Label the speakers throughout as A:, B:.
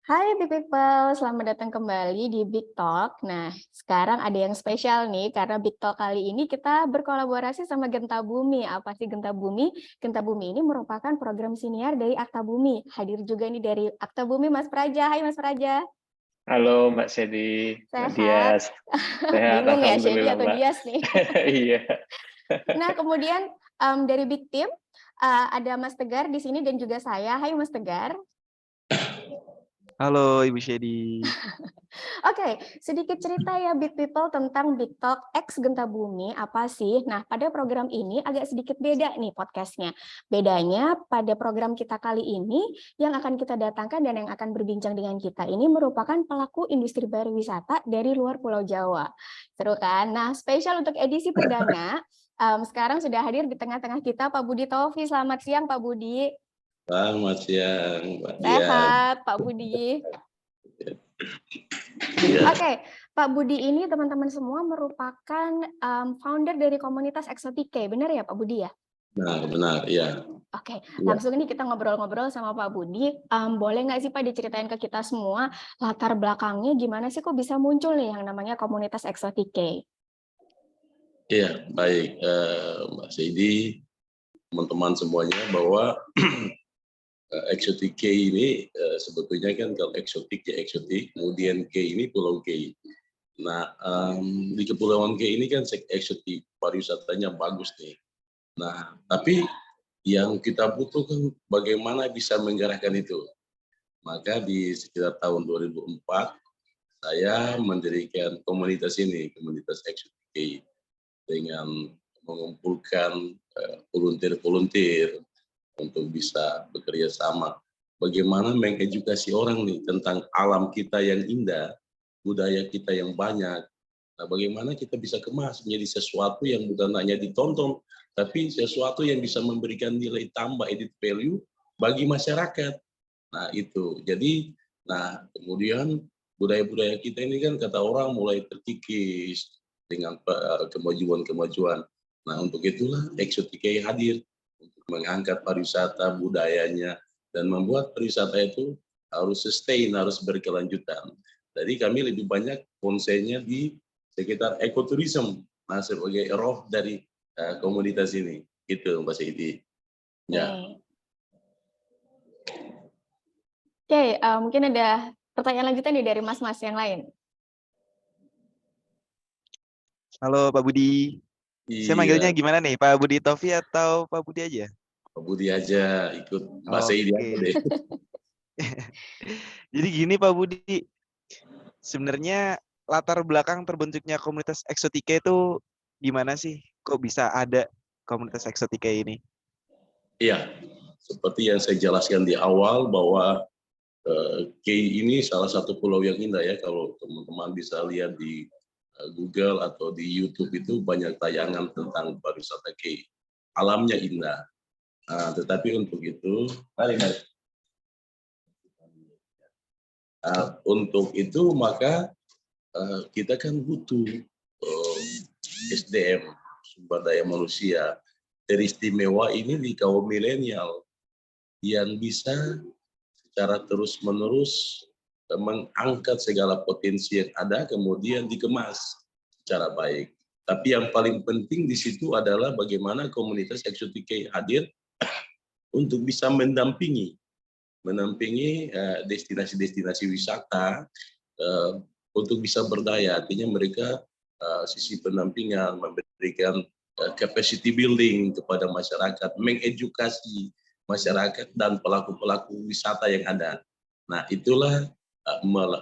A: Hai Big People, selamat datang kembali di Big Talk. Nah, sekarang ada yang spesial nih, karena Big Talk kali ini kita berkolaborasi sama Genta Bumi. Apa sih Genta Bumi? Genta Bumi ini merupakan program siniar dari Akta Bumi. Hadir juga nih dari Akta Bumi Mas Praja. Hai Mas Praja.
B: Halo Mbak Sedi, Mbak
A: Sehat?
B: Dias. Sehat,
A: Bingung ya, Shedi
B: Alhamdulillah
A: atau
B: Mbak.
A: Dias nih.
B: Iya.
A: Nah, kemudian dari Big Team, ada Mas Tegar di sini dan juga saya. Hai Mas Tegar.
C: Halo Ibu Shedi.
A: Oke, sedikit cerita ya Big People tentang Big Talk X Genta Bumi apa sih? Nah, pada program ini agak sedikit beda nih podcastnya. Bedanya pada program kita kali ini yang akan kita datangkan dan yang akan berbincang dengan kita ini merupakan pelaku industri pariwisata dari luar Pulau Jawa. Seru kan? Nah, spesial untuk edisi perdana, sekarang sudah hadir di tengah-tengah kita Pak Budi Taufi. Selamat siang Pak Budi.
D: Selamat siang, Mbak Dian.
A: Sehat Pak Budi.
D: Ya.
A: Oke, Pak Budi ini teman-teman semua merupakan founder dari komunitas Exotike, benar ya Pak Budi ya?
D: Benar, ya.
A: Oke,
D: Ya.
A: langsung ini kita ngobrol-ngobrol sama Pak Budi. Boleh nggak sih Pak diceritain ke kita semua latar belakangnya gimana sih kok bisa muncul nih yang namanya komunitas Exotike?
D: Iya, baik, Mbak Sedi, teman-teman semuanya, bahwa Exotic K ini sebetulnya kan kalau eksotik ya eksotik, kemudian K ini Pulau K. Nah, di Kepulauan K ini kan eksotik, pariwisatanya bagus nih. Nah, tapi yang kita butuhkan bagaimana bisa menggerakkan itu. Maka di sekitar tahun 2004, saya mendirikan komunitas ini, komunitas Exotic K, dengan mengumpulkan volunteer-volunteer untuk bisa bekerja sama. Bagaimana mengedukasi orang nih tentang alam kita yang indah, budaya kita yang banyak. Nah, bagaimana kita bisa kemas menjadi sesuatu yang bukan hanya ditonton, tapi sesuatu yang bisa memberikan nilai tambah added value bagi masyarakat. Nah, itu. Jadi, kemudian budaya-budaya kita ini kan kata orang mulai terkikis dengan kemajuan-kemajuan. Nah, untuk itulah Exotica hadir untuk mengangkat pariwisata, budayanya, dan membuat pariwisata itu harus sustain, harus berkelanjutan. Jadi kami lebih banyak konsennya di sekitar ekoturism, nah sebagai roh dari komunitas ini. Gitu Mbak Siti. Ya.
A: Oke, mungkin ada pertanyaan lanjutan nih dari mas-mas yang lain.
C: Halo Pak Budi. Saya manggilnya
D: Iya,
C: gimana nih? Pak Budi Taufi atau Pak Budi aja?
D: Pak Budi aja, ikut Mbak Siti aja
C: Oke.
D: deh.
C: Jadi gini Pak Budi, sebenarnya latar belakang terbentuknya komunitas Exotica itu gimana sih? Kok bisa ada komunitas Exotica ini?
D: Iya, seperti yang saya jelaskan di awal bahwa Kei ini salah satu pulau yang indah ya. Kalau teman-teman bisa lihat di Google atau di YouTube itu banyak tayangan tentang pariwisata Kei. Alamnya indah. Tetapi untuk itu, untuk itu maka kita kan butuh SDM, sumber daya manusia. Teristimewa ini di kaum milenial yang bisa secara terus-menerus mengangkat segala potensi yang ada, kemudian dikemas secara baik. Tapi yang paling penting di situ adalah bagaimana komunitas Exotica hadir untuk bisa menampingi destinasi-destinasi wisata untuk bisa berdaya. Artinya mereka sisi pendampingan, memberikan capacity building kepada masyarakat, mengedukasi masyarakat dan pelaku-pelaku wisata yang ada. Nah, itulah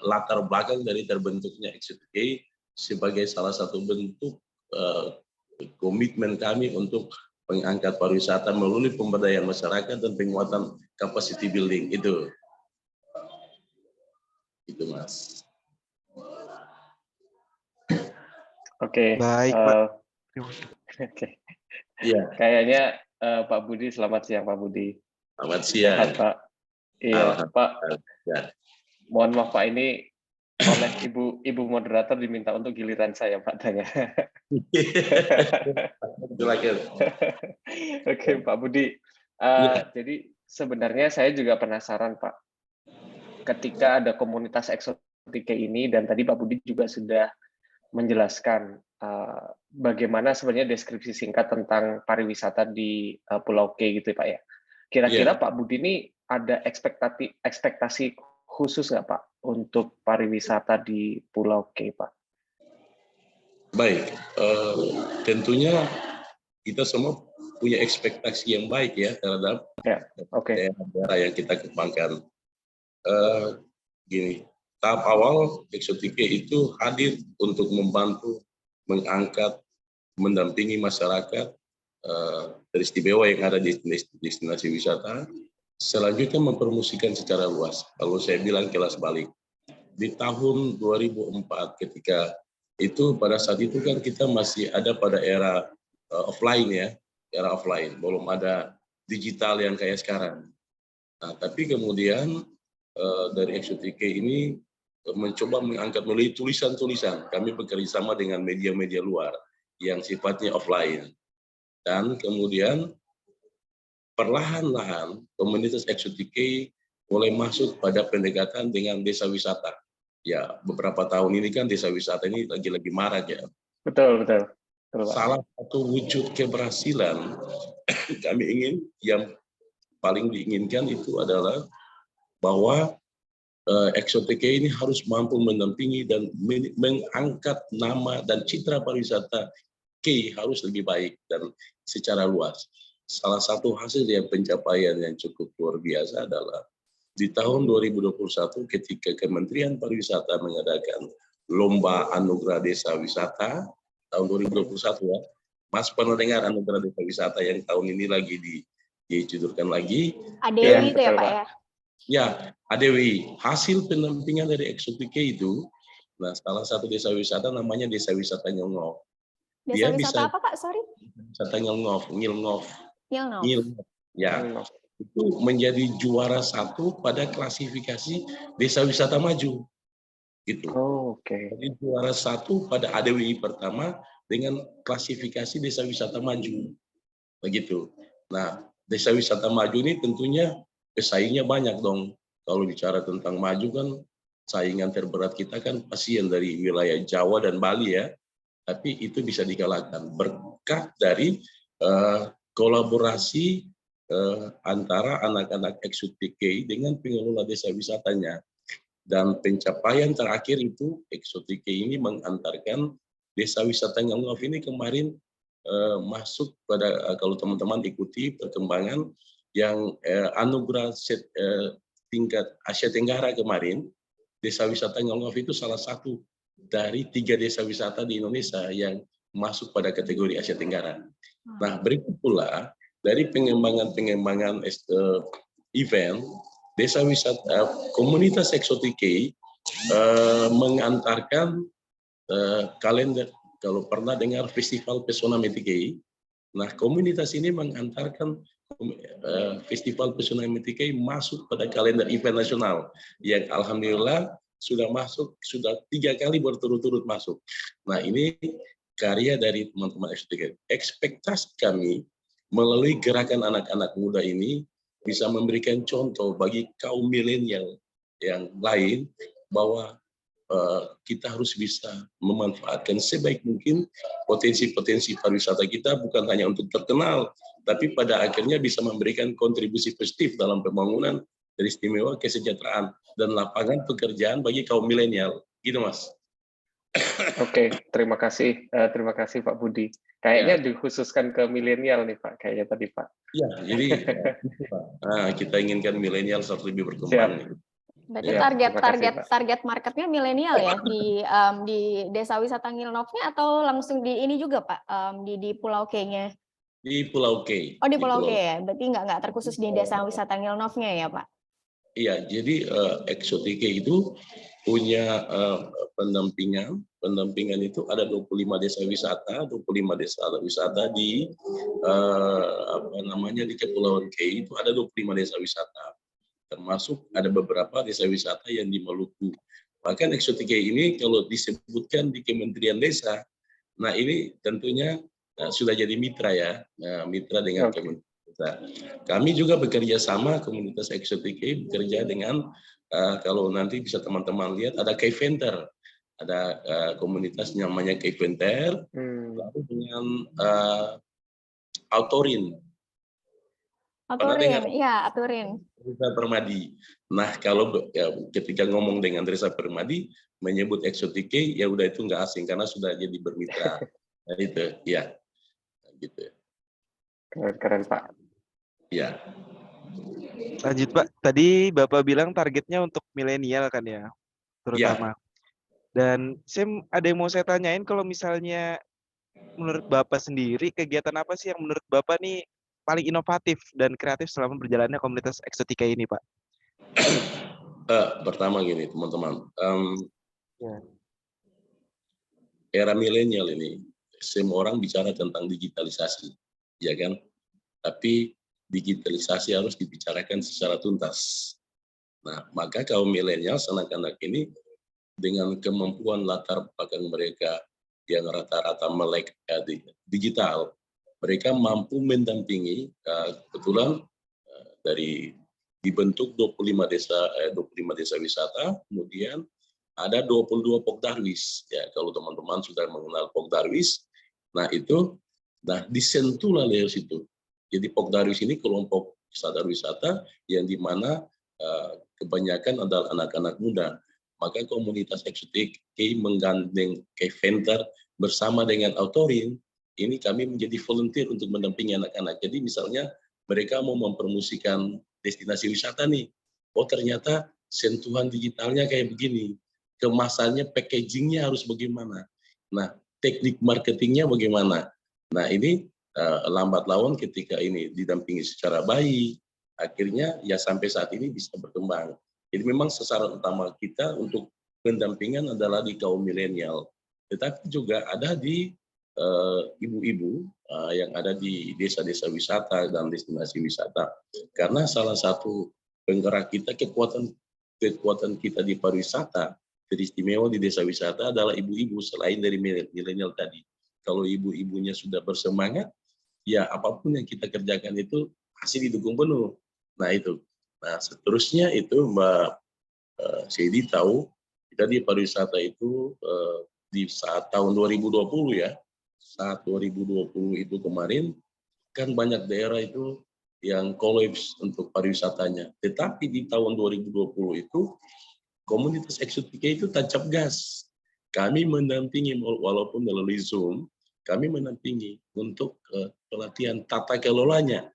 D: latar belakang dari terbentuknya Exotica sebagai salah satu bentuk komitmen kami untuk mengangkat pariwisata melalui pemberdayaan masyarakat dan penguatan capacity building itu. Itu Mas.
B: Oke.
C: Baik Pak.
B: Oke.
D: Iya.
B: Kayaknya Pak Budi, selamat siang Pak Budi.
D: Selamat siang.
B: Sehat Pak. Iya Pak.
D: Ya.
B: Mohon maaf Pak, ini oleh Ibu moderator diminta untuk giliran saya Pak tanya. Oke Pak Budi. Jadi sebenarnya saya juga penasaran Pak. ketika ada komunitas Exotica ini, dan tadi Pak Budi juga sudah menjelaskan bagaimana sebenarnya deskripsi singkat tentang pariwisata di Pulau K gitu Pak ya. Kira-kira Pak Budi ini ada ekspektasi khusus nggak Pak untuk pariwisata di Pulau K Pak?
D: Baik, tentunya kita semua punya ekspektasi yang baik ya terhadap daerah-daerah yang kita kembangkan. Gini, tahap awal Exotica itu hadir untuk membantu mengangkat, mendampingi masyarakat teristimewa yang ada di destinasi wisata. Selanjutnya mempromosikan secara luas. Kalau saya bilang kelas balik, di tahun 2004 ketika itu pada saat itu kan kita masih ada pada era offline ya, era offline, belum ada digital yang kayak sekarang. Nah, tapi kemudian dari Exotica ini mencoba mengangkat melalui tulisan-tulisan. Kami bekerja sama dengan media-media luar yang sifatnya offline. Dan kemudian perlahan-lahan komunitas Exotica mulai masuk pada pendekatan dengan desa wisata. Ya, beberapa tahun ini kan desa wisata ini lagi-lagi marak ya.
B: Betul.
D: Salah satu wujud keberhasilan kami ingin, yang paling diinginkan itu adalah bahwa Exotica ini harus mampu mendampingi dan mengangkat nama dan citra pariwisata K harus lebih baik dan secara luas. Salah satu hasil yang pencapaian yang cukup luar biasa adalah di tahun 2021 ketika Kementerian Pariwisata mengadakan Lomba Anugerah Desa Wisata tahun 2021 ya. Mas pernah dengar Anugerah Desa Wisata yang tahun ini lagi dicudurkan lagi.
A: ADW itu ya Pak ya?
D: Ya, ADW. Hasil pendampingan dari Exotica itu, nah salah satu desa wisata namanya Desa Wisata Nyelngov.
A: Desa wisata apa Pak? Sorry.
D: Wisata Nyelngov. Ya, itu menjadi juara 1 pada klasifikasi desa wisata maju. Gitu. Jadi juara 1 pada ADWI pertama dengan klasifikasi desa wisata maju. Begitu. Nah, desa wisata maju ini tentunya pesaingnya banyak dong. Kalau bicara tentang maju kan saingan terberat kita kan pasti yang dari wilayah Jawa dan Bali ya. Tapi itu bisa dikalahkan berkat dari kolaborasi antara anak-anak Exotica dengan pengelola desa wisatanya. Dan pencapaian terakhir itu Exotica ini mengantarkan desa wisata Nyelngov ini kemarin masuk pada, kalau teman-teman ikuti perkembangan yang anugerah tingkat Asia Tenggara kemarin, desa wisata Nyelngov itu salah satu dari 3 desa wisata di Indonesia yang masuk pada kategori Asia Tenggara. Nah, berikut pula dari pengembangan event, desa wisata komunitas Exotica mengantarkan kalender, kalau pernah dengar Festival Pesona Metikei. Nah, komunitas ini mengantarkan Festival Pesona Metikei masuk pada kalender event nasional yang alhamdulillah sudah masuk, sudah 3 kali berturut-turut masuk. Nah, ini karya dari teman-teman Exotica. Ekspektasi kami melalui gerakan anak-anak muda ini bisa memberikan contoh bagi kaum milenial yang lain bahwa kita harus bisa memanfaatkan sebaik mungkin potensi-potensi pariwisata kita, bukan hanya untuk terkenal, tapi pada akhirnya bisa memberikan kontribusi positif dalam pembangunan dari istimewa kesejahteraan dan lapangan pekerjaan bagi kaum milenial. Gitu, Mas.
B: Oke, terima kasih Pak Budi. Kayaknya dikhususkan ke milenial nih Pak, kayaknya tadi Pak.
D: Iya, jadi kita inginkan milenial harus lebih berkembang.
A: Berarti target marketnya milenial ya di desa wisata Nyelngov-nya, atau langsung di ini juga Pak, di Pulau K-nya?
D: Di Pulau K.
A: Oh, di Pulau K ya. Berarti nggak terkhusus di desa wisata Nyelngov-nya ya Pak? Iya,
D: jadi Exotica itu punya pendampingan itu ada 25 desa wisata, 25 desa wisata di di Kepulauan K itu ada 25 desa wisata. Termasuk ada beberapa desa wisata yang di Maluku. Bahkan Exotica ini kalau disebutkan di Kementerian Desa, nah ini tentunya sudah jadi mitra ya, mitra dengan Kementerian Desa. Kami juga bekerja sama, komunitas Exotica bekerja dengan kalau nanti bisa teman-teman lihat ada K-Venter, ada komunitas namanya K-Venter, lalu dengan Autorin. Pernah dengar?
A: Aturin, ya aturin.
D: Desa Permadi. Nah, kalau ketika ngomong dengan Desa Permadi, menyebut Exotique, ya udah itu nggak asing karena sudah jadi bermitra. Nah, itu, ya, gitu.
B: Keren Pak.
D: Ya.
C: Lanjut Pak, tadi Bapak bilang targetnya untuk milenial kan ya, terutama. Dan ada yang mau saya tanyain, kalau misalnya menurut Bapak sendiri, kegiatan apa sih yang menurut Bapak nih paling inovatif dan kreatif selama berjalannya komunitas Exotica ini, Pak?
D: Pertama gini, teman-teman.
C: Ya.
D: Era milenial ini, semua orang bicara tentang digitalisasi, ya kan? Tapi digitalisasi harus dibicarakan secara tuntas. Nah, maka kaum milenial, anak-anak ini, dengan kemampuan latar belakang mereka yang rata-rata melek digital, mereka mampu mendampingi, kebetulan dari dibentuk 25 desa wisata, kemudian ada 22 Pokdarwis. Ya, kalau teman-teman sudah mengenal Pokdarwis, nah itu, disentuhlah dari situ. Jadi Pokdarwis ini kelompok wisata yang dimana kebanyakan adalah anak-anak muda. Maka komunitas Exotique menggandeng K-Venter bersama dengan Autorin, ini kami menjadi volunteer untuk mendampingi anak-anak. Jadi misalnya mereka mau mempromosikan destinasi wisata nih, oh ternyata sentuhan digitalnya kayak begini, kemasannya, packagingnya harus bagaimana, nah teknik marketingnya bagaimana. Nah ini lambat laun ketika ini didampingi secara baik, akhirnya ya sampai saat ini bisa berkembang. Jadi memang sasaran utama kita untuk pendampingan adalah di kaum milenial, tetapi juga ada di ibu-ibu yang ada di desa-desa wisata dan destinasi wisata. Karena salah satu penggerak kita, kekuatan kita di pariwisata, teristimewa di desa wisata adalah ibu-ibu selain dari milenial tadi. Kalau ibu-ibunya sudah bersemangat, ya apapun yang kita kerjakan itu pasti didukung penuh. Nah itu. Nah seterusnya itu Mbak Sedi tahu, kita di pariwisata itu di saat tahun 2020 ya, saat 2020 itu kemarin, kan banyak daerah itu yang kolaps untuk pariwisatanya. Tetapi di tahun 2020 itu, komunitas Exotica itu tancap gas. Kami mendampingi, walaupun melalui Zoom, kami mendampingi untuk pelatihan tata kelolanya.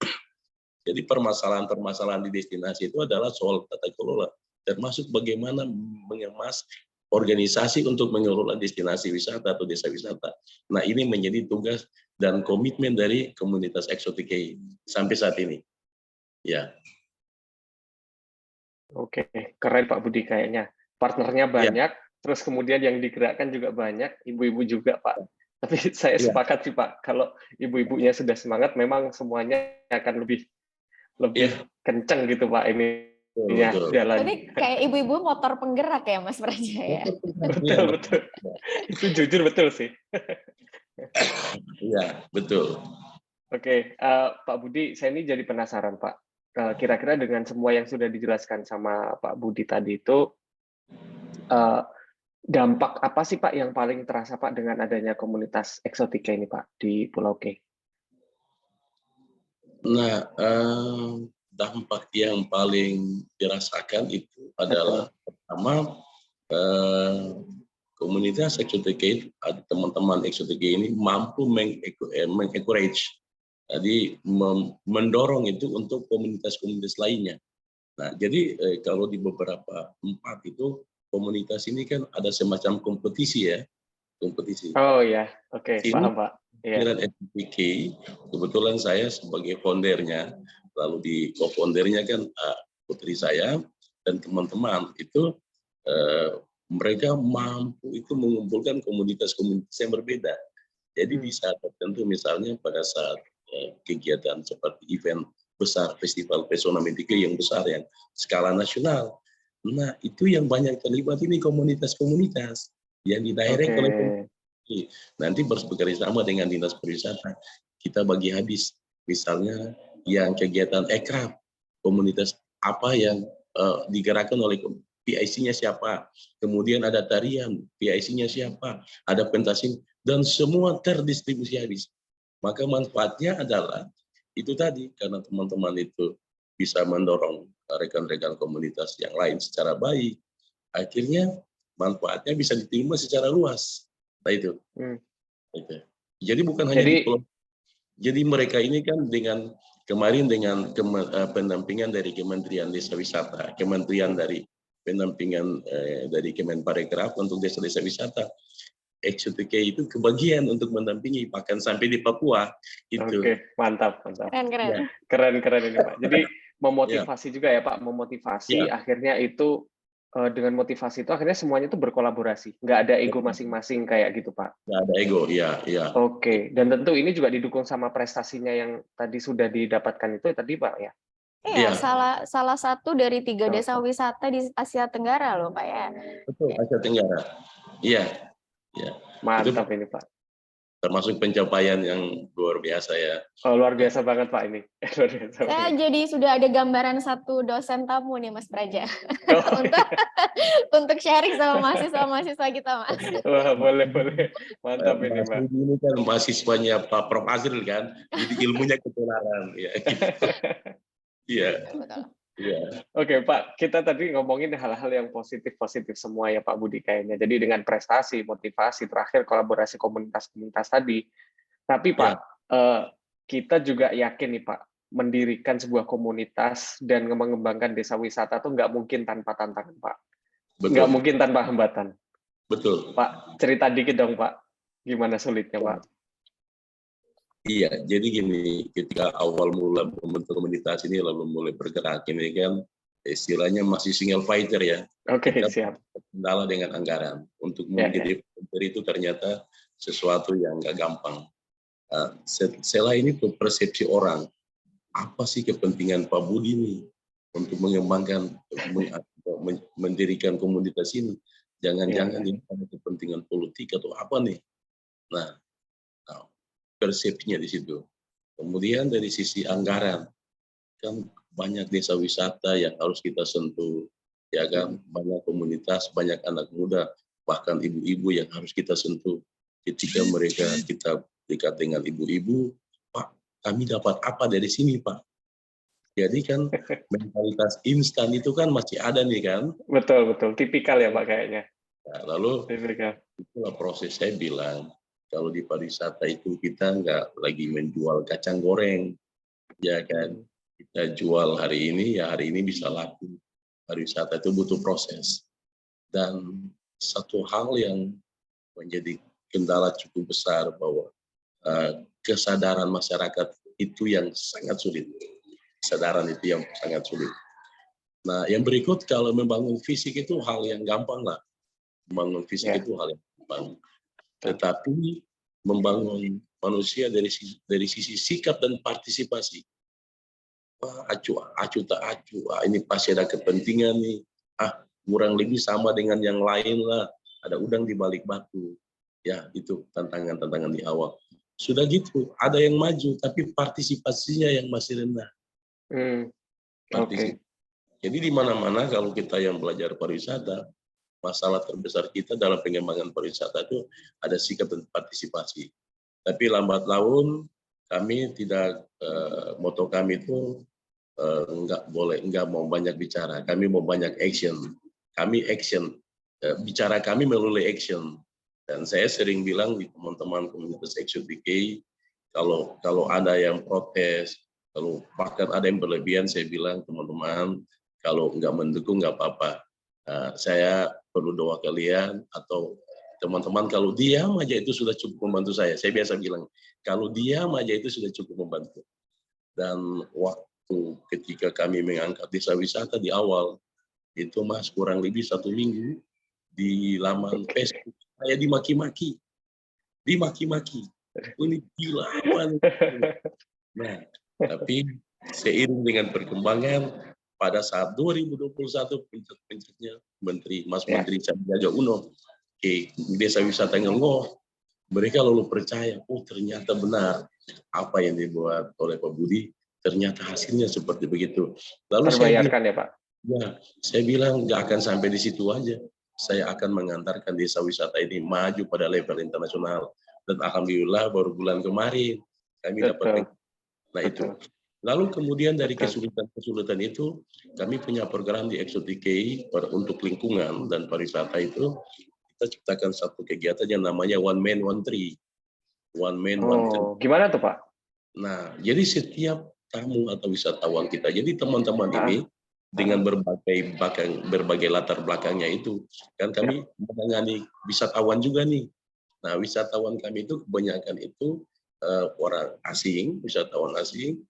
D: Jadi permasalahan-permasalahan di destinasi itu adalah soal tata kelola, termasuk bagaimana mengemas organisasi untuk mengelola destinasi wisata atau desa wisata. Nah ini menjadi tugas dan komitmen dari komunitas Exotica sampai saat ini. Ya.
B: Oke, keren Pak Budi kayaknya. Partnernya banyak, terus kemudian yang digerakkan juga banyak, ibu-ibu juga Pak. Tapi saya sepakat sih Pak, kalau ibu-ibunya sudah semangat, memang semuanya akan lebih kenceng gitu Pak ini jalan.
A: Jadi kayak ibu-ibu motor penggerak ya Mas Praja ya.
B: Betul. Itu jujur betul sih.
D: Iya, betul.
B: Oke, Pak Budi, saya ini jadi penasaran Pak. Kira-kira dengan semua yang sudah dijelaskan sama Pak Budi tadi itu, dampak apa sih Pak yang paling terasa Pak dengan adanya komunitas Exotica ini Pak di Pulau K?
D: Nah, dampak yang paling dirasakan itu adalah pertama, komunitas Exotica, teman-teman Exotica ini mampu mengencourage, jadi mendorong itu untuk komunitas-komunitas lainnya. Nah, jadi kalau di beberapa tempat itu komunitas ini kan ada semacam kompetisi ya, kompetisi.
B: Oh ya, oke, paham Pak.
D: Pikiran SPK, kebetulan saya sebagai foundernya, lalu di co-foundernya kan putri saya dan teman-teman itu mereka mampu itu mengumpulkan komunitas-komunitas yang berbeda. Jadi di saat tertentu misalnya pada saat kegiatan seperti event besar, festival pesona Mentike yang besar yang skala nasional. Nah itu yang banyak terlibat ini komunitas-komunitas yang didirect oleh nanti bekerja sama dengan dinas pariwisata. Kita bagi habis, misalnya yang kegiatan ekraf, komunitas apa yang digerakkan oleh PIC-nya siapa, kemudian ada tarian, PIC-nya siapa, ada pentas dan semua terdistribusi habis. Maka manfaatnya adalah itu tadi, karena teman-teman itu bisa mendorong rekan-rekan komunitas yang lain secara baik, akhirnya manfaatnya bisa diterima secara luas. Nah itu. Jadi bukan hanya di Pulau. Jadi mereka ini kan dengan kemarin dengan pendampingan dari Kementerian Desa Wisata, Kementerian dari pendampingan dari Kemenparekraf untuk desa-desa wisata, XOTK itu kebagian untuk mendampingi bahkan sampai di Papua. Itu.
B: Oke, mantap, mantap.
A: Keren.
B: Keren ini Pak. Jadi memotivasi juga ya Pak, memotivasi akhirnya itu dengan motivasi itu akhirnya semuanya itu berkolaborasi, nggak ada ego masing-masing kayak gitu Pak.
D: Nggak ada ego, iya.
B: Oke, dan tentu ini juga didukung sama prestasinya yang tadi sudah didapatkan itu tadi Pak ya.
A: Iya, salah satu dari 3 desa wisata di Asia Tenggara loh Pak ya.
D: Betul, Asia Tenggara. Iya.
B: Mantap
D: itu,
B: ini Pak.
D: Termasuk pencapaian yang luar biasa ya.
B: Oh, luar biasa banget Pak ini.
A: Saya jadi sudah ada gambaran satu dosen tamu nih Mas Praja. Untuk sharing sama mahasiswa-mahasiswa kita Mas.
B: Wah, boleh. Mantap ini Pak.
D: Ini kan mahasiswanya Pak Prof. Azril kan, jadi ilmunya ketularan. Iya.
B: Oke Pak, kita tadi ngomongin hal-hal yang positif semua ya Pak Budi kayaknya. Jadi dengan prestasi, motivasi, terakhir kolaborasi komunitas-komunitas tadi. Tapi Pak, kita juga yakin nih Pak, mendirikan sebuah komunitas dan mengembangkan desa wisata itu nggak mungkin tanpa tantangan Pak. Nggak mungkin tanpa hambatan.
D: Betul.
B: Pak, cerita dikit dong Pak, gimana sulitnya Pak?
D: Iya, jadi gini, ketika awal mula membentuk komunitas ini lalu mulai bergerak ini kan istilahnya masih single fighter ya.
B: Oke, siap.
D: Kendala dengan anggaran untuk menjadi fighter itu ternyata sesuatu yang nggak gampang. Setelah ini persepsi orang, apa sih kepentingan Pak Budi ini untuk mengembangkan, mendirikan komunitas ini? Jangan-jangan ini ada kepentingan politik atau apa nih? Nah, persepsinya di situ. Kemudian dari sisi anggaran, kan banyak desa wisata yang harus kita sentuh, ya kan? Banyak komunitas, banyak anak muda, bahkan ibu-ibu yang harus kita sentuh. Ketika kita dekat dengan ibu-ibu, Pak, kami dapat apa dari sini, Pak? Jadi kan mentalitas instan itu kan masih ada nih kan?
B: Betul, tipikal ya Pak kayaknya.
D: Nah, lalu itulah proses saya bilang, kalau di pariwisata itu kita nggak lagi menjual kacang goreng, ya kan? Kita jual hari ini, ya hari ini bisa laku. Pariwisata itu butuh proses. Dan satu hal yang menjadi kendala cukup besar bahwa kesadaran masyarakat itu yang sangat sulit. Kesadaran itu yang sangat sulit. Nah, yang berikut kalau membangun fisik itu hal yang gampang lah. Membangun fisik itu hal yang gampang. Tetapi membangun manusia dari sisi sikap dan partisipasi. Acu tak acu. Ini pasti ada kepentingan nih. Kurang lebih sama dengan yang lain lah. Ada udang di balik batu. Ya, itu tantangan-tantangan di awal. Sudah gitu, ada yang maju, tapi partisipasinya yang masih rendah. Jadi di mana-mana kalau kita yang belajar pariwisata, masalah terbesar kita dalam pengembangan pariwisata itu ada sikap dan partisipasi. Tapi lambat laun kami tidak, moto kami itu enggak mau banyak bicara, kami mau banyak action. Kami action, bicara kami melalui action. Dan saya sering bilang di teman-teman komunitas XOTK, kalau ada yang protes, kalau bahkan ada yang berlebihan, saya bilang teman-teman, kalau nggak mendukung nggak apa-apa. Saya perlu doa kalian atau teman-teman kalau diam aja itu sudah cukup membantu saya. Saya biasa bilang kalau diam aja itu sudah cukup membantu. Dan waktu ketika kami mengangkat desa wisata di awal itu Mas kurang lebih 1 minggu di laman Facebook saya dimaki-maki. Ini gila apa nih? Nah, tapi seiring dengan perkembangan pada saat 2021 puncak-puncaknya Menteri Sandiaga Uno ke Desa Wisata Ngelngoh, mereka lalu percaya, ternyata benar apa yang dibuat oleh Pak Budi, ternyata hasilnya seperti begitu. Lalu
B: terbayarkan ya Pak?
D: Ya, saya bilang nggak akan sampai di situ aja. Saya akan mengantarkan desa wisata ini maju pada level internasional. Dan alhamdulillah baru bulan kemarin kami dapat.
B: Betul,
D: Nah itu.
B: betul,
D: Lalu kemudian dari
B: betul.
D: kesulitan-kesulitan itu, kami punya program di ExoTK untuk lingkungan dan pariwisata itu, kita ciptakan satu kegiatan yang namanya One Man One Tree. One Man One Tree.
B: Oh, gimana tuh Pak?
D: Nah, jadi setiap tamu atau wisatawan kita, jadi teman-teman ini dengan berbagai latar belakangnya itu, kan kami menangani wisatawan juga nih. Nah, wisatawan kami itu kebanyakan itu orang asing, wisatawan asing,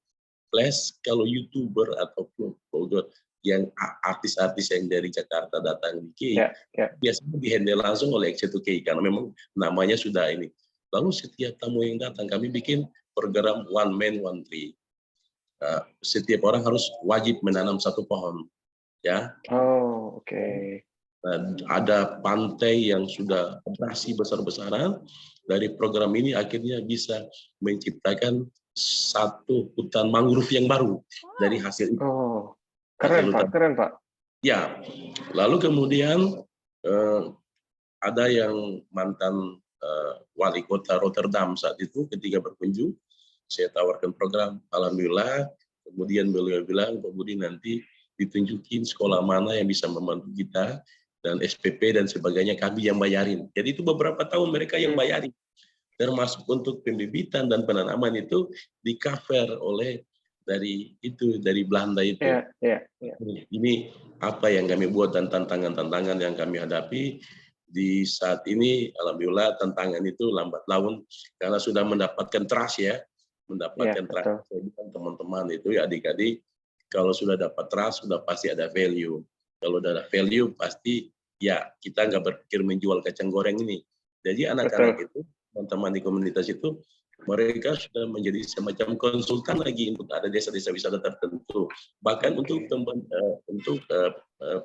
D: plus kalau YouTuber ataupun blogger yang artis-artis yang dari Jakarta datang di KI, biasanya di-handle langsung oleh X2K karena memang namanya sudah ini. Lalu setiap tamu yang datang kami bikin program One Man One Tree. Setiap orang harus wajib menanam satu pohon, ya.
B: Oh, oke.
D: Ada pantai yang sudah operasi besar-besaran. Dari program ini akhirnya bisa menciptakan satu hutan mangrove yang baru dari hasil itu.
B: Oh, keren Pak, keren Pak.
D: Ya, lalu kemudian ada yang mantan wali kota Rotterdam saat itu ketika berkunjung, saya tawarkan program, alhamdulillah, kemudian beliau bilang, Pak Budi nanti ditunjukin sekolah mana yang bisa membantu kita, dan SPP dan sebagainya kami yang bayarin. Jadi itu beberapa tahun mereka yang bayarin. Termasuk untuk pembibitan dan penanaman itu di-cover oleh dari Belanda itu. Ini apa yang kami buat dan tantangan-tantangan yang kami hadapi. Di saat ini, alhamdulillah tantangan itu lambat laun karena sudah mendapatkan trust ya, mendapatkan trust. Saya bilang teman-teman itu ya adik-adik, kalau sudah dapat trust sudah pasti ada value. Kalau ada value pasti ya kita nggak berpikir menjual kacang goreng ini. Jadi anak-anak itu, teman-teman di komunitas itu, mereka sudah menjadi semacam konsultan lagi untuk ada desa-desa wisata tertentu, bahkan untuk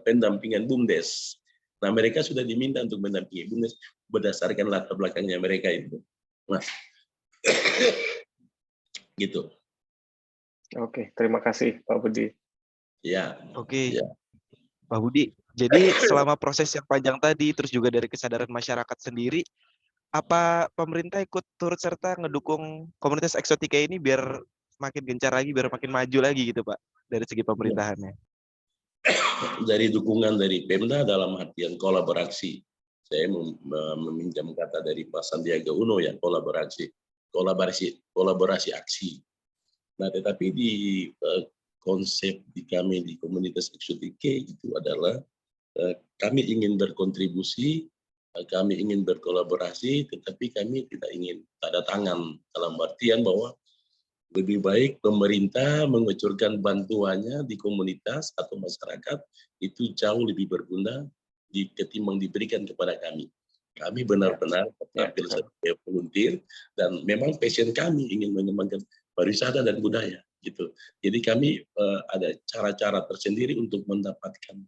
D: pendampingan BUMDes. Nah, mereka sudah diminta untuk mendampingi BUMDes berdasarkan latar belakangnya mereka itu. Nah, gitu.
B: Oke, terima kasih Pak Budi.
D: Ya.
C: Oke, ya. Pak Budi. Jadi selama proses yang panjang tadi, terus juga dari kesadaran masyarakat sendiri, apa pemerintah ikut turut serta ngedukung komunitas X2K ini biar makin gencar lagi, biar makin maju lagi gitu Pak, dari segi pemerintahannya?
D: Dari dukungan dari Pemda dalam artian kolaborasi. Saya meminjam kata dari Pak Sandiaga Uno ya, kolaborasi aksi. Nah, tetapi di konsep di kami di komunitas X2K itu adalah kami ingin berkontribusi, kami ingin berkolaborasi, tetapi kami tidak ingin tanda tangan dalam artian bahwa lebih baik pemerintah mengucurkan bantuannya di komunitas atau masyarakat itu jauh lebih berguna ketimbang diberikan kepada kami. Kami benar-benar tampil sebagai volunteer dan memang passion kami ingin mengembangkan pariwisata dan budaya gitu. Jadi kami ada cara-cara tersendiri untuk mendapatkan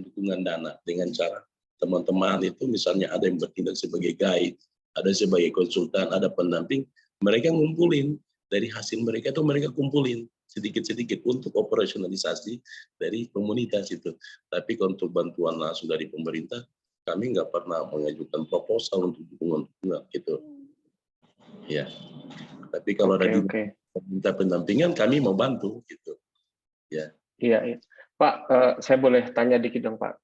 D: dukungan dana dengan cara teman-teman itu misalnya ada yang bertindak sebagai guide, ada sebagai konsultan, ada pendamping, mereka ngumpulin dari hasil mereka itu mereka kumpulin sedikit-sedikit untuk operasionalisasi dari komunitas itu. Tapi untuk bantuan langsung dari pemerintah, kami nggak pernah mengajukan proposal untuk dukungan gitu. Ya. Tapi kalau ada minta pendampingan, kami mau bantu gitu. Ya.
B: Iya. Pak, saya boleh tanya dikit dong Pak.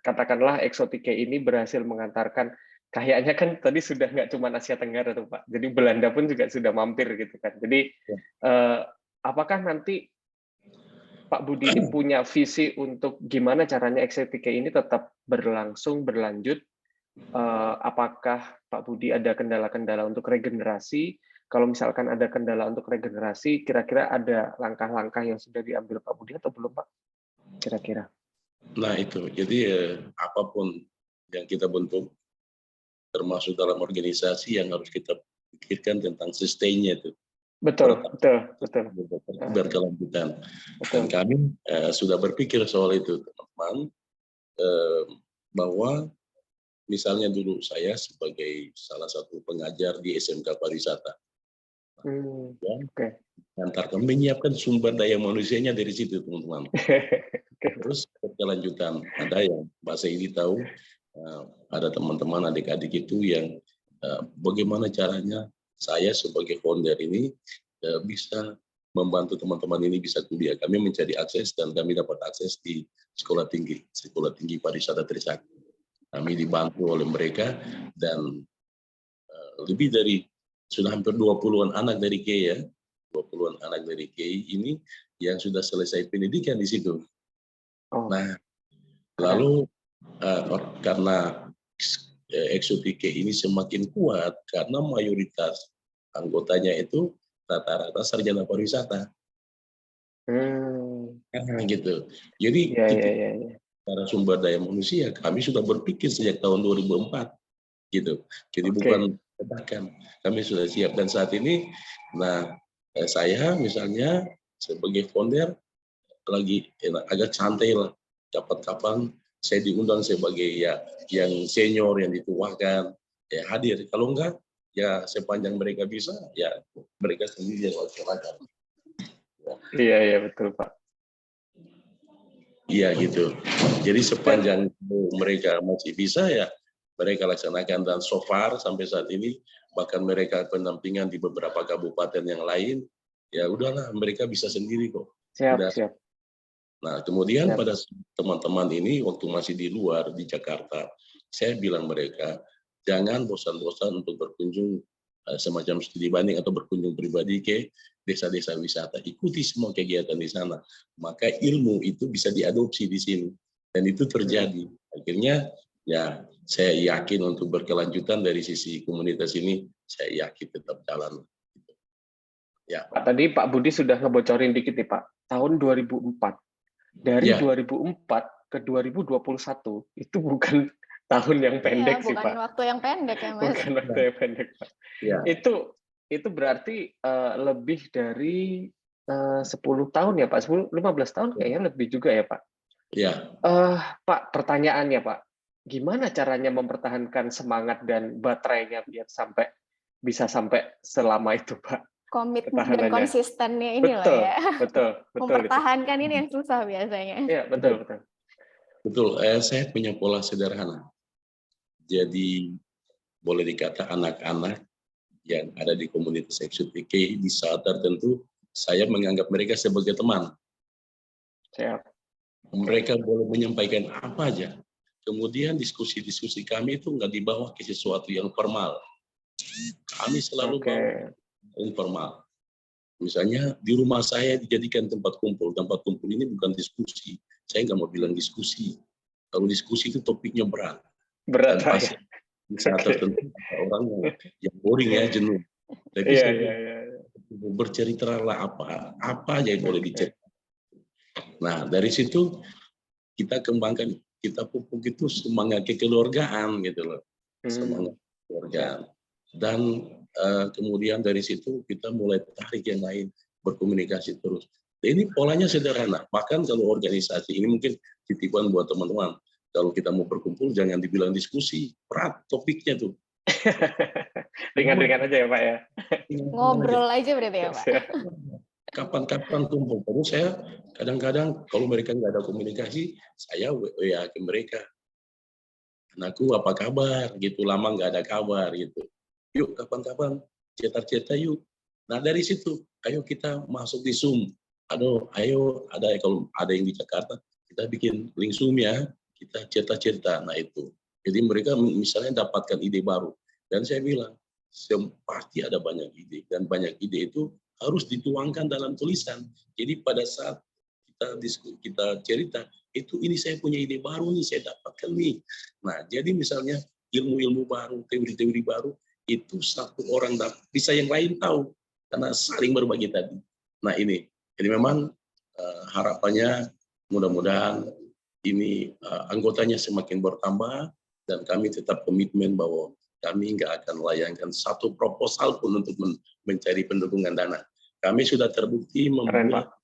B: Katakanlah X2K ini berhasil mengantarkan, kayaknya kan tadi sudah nggak cuma Asia Tenggara tuh Pak, jadi Belanda pun juga sudah mampir gitu kan. Jadi apakah nanti Pak Budi ini punya visi untuk gimana caranya X2K ini tetap berlangsung, berlanjut? Apakah Pak Budi ada kendala-kendala untuk regenerasi? Kalau misalkan ada kendala untuk regenerasi, kira-kira ada langkah-langkah yang sudah diambil Pak Budi atau belum Pak? Kira-kira.
D: Nah itu, jadi apapun yang kita bentuk, termasuk dalam organisasi yang harus kita pikirkan tentang sustain-nya itu.
B: Betul.
D: Berkelanjutan. Dan kami sudah berpikir soal itu, teman-teman, bahwa misalnya dulu saya sebagai salah satu pengajar di SMK Pariwisata. Ya,
B: Oke.
D: antar kami menyiapkan sumber daya manusianya dari situ, teman-teman.
B: Oke.
D: Terus berkelanjutan, ada yang bahasa ini tahu, ada teman-teman adik-adik itu yang bagaimana caranya saya sebagai founder ini bisa membantu teman-teman ini bisa kuliah. Kami mencari akses dan kami dapat akses di sekolah tinggi pariwisata Trisakti. Kami dibantu oleh mereka dan lebih dari sudah hampir 20-an anak dari KEI ya, 20-an anak dari KEI ini yang sudah selesai pendidikan di situ.
B: Oh,
D: Nah, lalu karena Exotic ini semakin kuat karena mayoritas anggotanya itu rata-rata sarjana pariwisata. Gitu. Jadi
B: ya,
D: kita
B: ya, ya.
D: secara sumber daya manusia kami sudah berpikir sejak tahun 2004 gitu. Jadi
B: Oke.
D: bukan tebakan, kami sudah siap dan saat ini, nah saya misalnya sebagai founder lagi agak santai lah, kapan-kapan saya diundang sebagai ya yang senior yang dituakan ya hadir. Kalau enggak ya sepanjang mereka bisa ya mereka sendiri yang laksanakan.
B: Iya, iya betul Pak.
D: Iya gitu. Jadi sepanjang mereka masih bisa ya mereka laksanakan dan so far sampai saat ini bahkan mereka pendampingan di beberapa kabupaten yang lain ya udahlah mereka bisa sendiri kok.
B: Siap,
D: Udah.
B: siap.
D: Nah kemudian
B: Siap.
D: pada teman-teman ini waktu masih di luar di Jakarta saya bilang mereka jangan bosan-bosan untuk berkunjung semacam studi banding atau berkunjung pribadi ke desa-desa wisata. Ikuti semua kegiatan di sana. Maka ilmu itu bisa diadopsi di sini. Dan itu terjadi. Akhirnya ya saya yakin untuk berkelanjutan dari sisi komunitas ini, saya yakin tetap jalan. Ya.
B: Pak, tadi Pak Budi sudah ngebocorin dikit nih Pak. Tahun 2004. Dari
D: Ya.
B: 2004 ke 2021 itu bukan tahun yang pendek sih Pak.
A: Bukan waktu yang pendek ya Mas.
B: Bukan waktu yang pendek Pak.
D: Ya.
B: Itu berarti lebih dari 10 tahun ya Pak. 15 tahun kayaknya lebih juga ya Pak.
D: Ya.
B: Pak, pertanyaannya Pak, gimana caranya mempertahankan semangat dan baterainya biar bisa sampai selama itu Pak?
A: Komitmen dan konsistennya ini loh ya.
B: Betul.
A: Mempertahankan ini yang susah biasanya.
B: Iya, betul.
D: Betul, saya punya pola sederhana. Jadi boleh dikata anak-anak yang ada di komunitas Exotic di saat tertentu saya menganggap mereka sebagai teman.
B: Siap.
D: Mereka boleh menyampaikan apa aja. Kemudian diskusi-diskusi kami itu nggak dibawa ke sesuatu yang formal. Kami selalu bawa informal. Misalnya di rumah saya dijadikan tempat kumpul. Tempat kumpul ini bukan diskusi. Saya nggak mau bilang diskusi. Kalau diskusi itu topiknya berat.
B: Berat
D: dan pasti saat tertentu orang yang boring ya, jenuh. Tapi bercerita lah apa aja yang boleh diceritakan. Nah dari situ kita kembangkan, kita pupuk itu semangat kekeluargaan gitu loh, semangat kekeluargaan. Dan kemudian dari situ kita mulai tarik yang lain, berkomunikasi terus. Ini polanya sederhana. Bahkan kalau organisasi ini mungkin titipan buat teman-teman. Kalau kita mau berkumpul jangan dibilang diskusi, berat topiknya tuh.
B: Ringan-ringan aja ya Pak ya.
A: Ngobrol aja berarti ya Pak.
D: Kapan-kapan kumpul. Terus saya kadang-kadang kalau mereka nggak ada komunikasi, saya WA ke mereka. Anakku apa kabar? Gitu lama nggak ada kabar gitu. Yuk kapan-kapan cerita-cerita yuk. Nah dari situ, ayo kita masuk di Zoom. Ayo ada kalau ada yang di Jakarta, kita bikin link Zoom ya. Kita cerita-cerita, nah itu. Jadi mereka misalnya dapatkan ide baru. Dan saya bilang, pasti ada banyak ide. Dan banyak ide itu harus dituangkan dalam tulisan. Jadi pada saat kita cerita, ini saya punya ide baru nih, saya dapatkan nih. Nah, jadi misalnya ilmu-ilmu baru, teori-teori baru, itu satu orang bisa yang lain tahu. Karena saling berbagi tadi. Nah ini, jadi memang harapannya mudah-mudahan ini anggotanya semakin bertambah dan kami tetap komitmen bahwa kami nggak akan melayangkan satu proposal pun untuk mencari pendukungan dana. Kami sudah terbukti membuat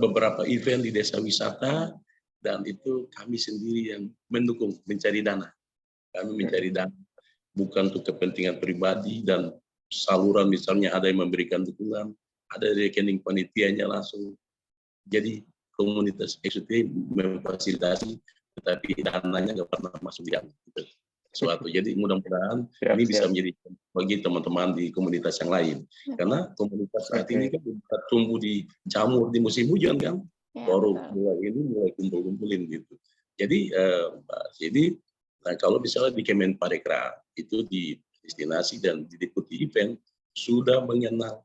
D: beberapa event di desa wisata dan itu kami sendiri yang mendukung mencari dana. Kami mencari dana bukan untuk kepentingan pribadi dan saluran misalnya ada yang memberikan dukungan, ada rekening panitianya langsung. Jadi komunitas eksekutif memfasilitasi, tetapi dananya nggak pernah masuk di suatu. Jadi mudah-mudahan ini bisa menjadi bagi teman-teman di komunitas yang lain. Karena komunitas saat ini kan tumbuh di jamur di musim hujan kan, baru mulai kumpul-kumpulin gitu. Jadi nah kalau misalnya di Kemenparekraf itu di destinasi dan di deputi event sudah mengenal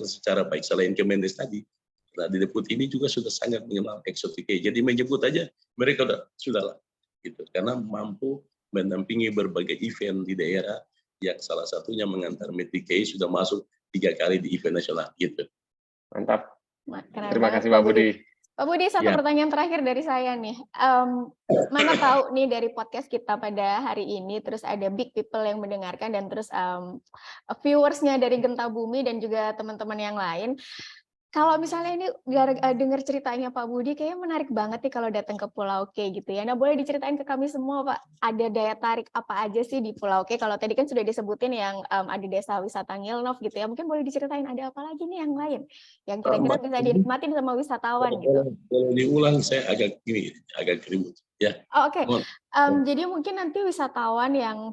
D: secara baik selain Kemendes tadi. Nah di deputi ini juga sudah sangat mengenal Exotic K. Jadi menyebut aja mereka sudah gitu karena mampu mendampingi berbagai event di daerah yang salah satunya mengantar Metrikei sudah masuk 3 kali di event nasional gitu.
B: Mantap.
A: Keren
B: Terima
A: banget,
B: kasih Pak Budi.
A: Pak Budi, satu pertanyaan terakhir dari saya nih. Mana tahu nih dari podcast kita pada hari ini, terus ada big people yang mendengarkan dan terus viewersnya dari Genta Bumi dan juga teman-teman yang lain. Kalau misalnya ini dengar ceritanya Pak Budi, kayaknya menarik banget nih kalau datang ke Pulau K gitu ya. Nah, boleh diceritain ke kami semua, Pak, ada daya tarik apa aja sih di Pulau K? Kalau tadi kan sudah disebutin yang ada desa wisata Ngilnov gitu ya. Mungkin boleh diceritain ada apa lagi nih yang lain yang kira-kira bisa dinikmatin sama wisatawan gitu.
D: Kalau diulang saya agak keribut. Ya.
A: Oh, oke. Jadi mungkin nanti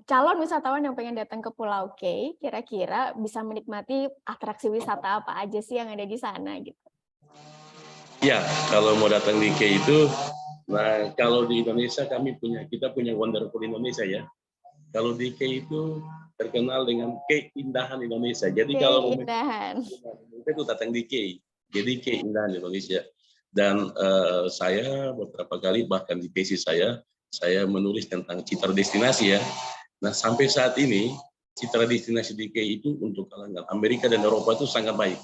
A: calon wisatawan yang pengen datang ke Pulau K, kira-kira bisa menikmati atraksi wisata apa aja sih yang ada di sana gitu.
D: Ya, kalau mau datang di K itu, nah kalau di Indonesia kita punya Wonderful Indonesia ya. Kalau di K itu terkenal dengan keindahan Indonesia. Jadi kalau itu datang di K. Jadi keindahan Indonesia. Dan saya beberapa kali bahkan di tesis saya menulis tentang citra destinasi ya. Nah sampai saat ini citra destinasi di K itu untuk kalangan Amerika dan Eropa itu sangat baik.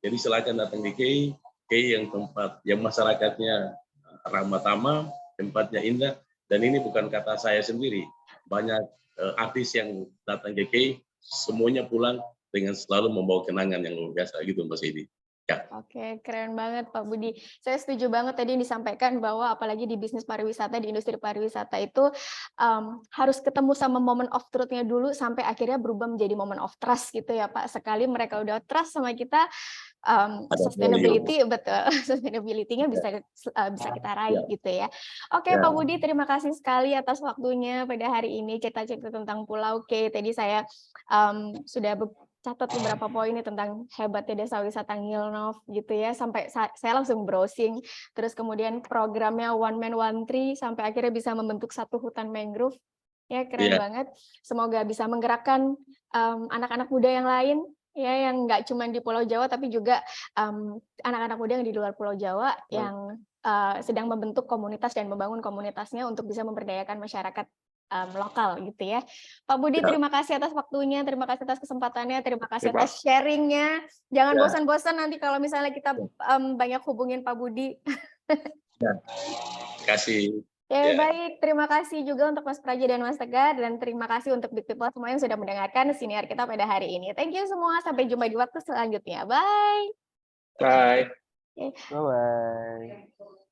D: Jadi silakan datang di K yang tempat yang masyarakatnya ramah tamah, tempatnya indah. Dan ini bukan kata saya sendiri. Banyak artis yang datang ke K semuanya pulang dengan selalu membawa kenangan yang luar biasa gitu Mas Edi. Ya.
A: Oke, keren banget Pak Budi. Saya setuju banget tadi yang disampaikan bahwa apalagi di bisnis pariwisata, di industri pariwisata itu harus ketemu sama moment of truth-nya dulu sampai akhirnya berubah menjadi moment of trust gitu ya Pak. Sekali mereka udah trust sama kita, sustainability-nya bisa kita raih gitu ya. Oke, Pak Budi, terima kasih sekali atas waktunya pada hari ini cerita-cerita tentang Pulau K. Tadi saya sudah catat beberapa poin nih tentang hebatnya desa wisata Ngilnov gitu ya, sampai saya langsung browsing, terus kemudian programnya One Man One Tree sampai akhirnya bisa membentuk satu hutan mangrove ya, keren banget. Semoga bisa menggerakkan anak-anak muda yang lain ya, yang nggak cuma di Pulau Jawa tapi juga anak-anak muda yang di luar Pulau Jawa yang sedang membentuk komunitas dan membangun komunitasnya untuk bisa memberdayakan masyarakat lokal gitu ya. Pak Budi, terima kasih atas waktunya, terima kasih atas kesempatannya, terima kasih atas sharingnya. Jangan bosan-bosan nanti kalau misalnya kita banyak hubungin Pak Budi.
D: Terima kasih.
A: Baik, terima kasih juga untuk Mas Praja dan Mas Tegar, dan terima kasih untuk Big People semua yang sudah mendengarkan siniar kita pada hari ini. Thank you semua, sampai jumpa di waktu selanjutnya. Bye.
B: Bye.
C: Bye-bye.